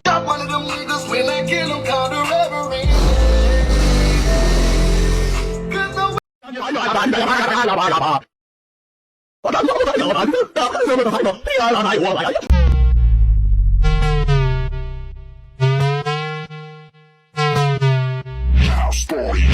Got one of them niggas when I kill him, call the reverend. Cause no Story.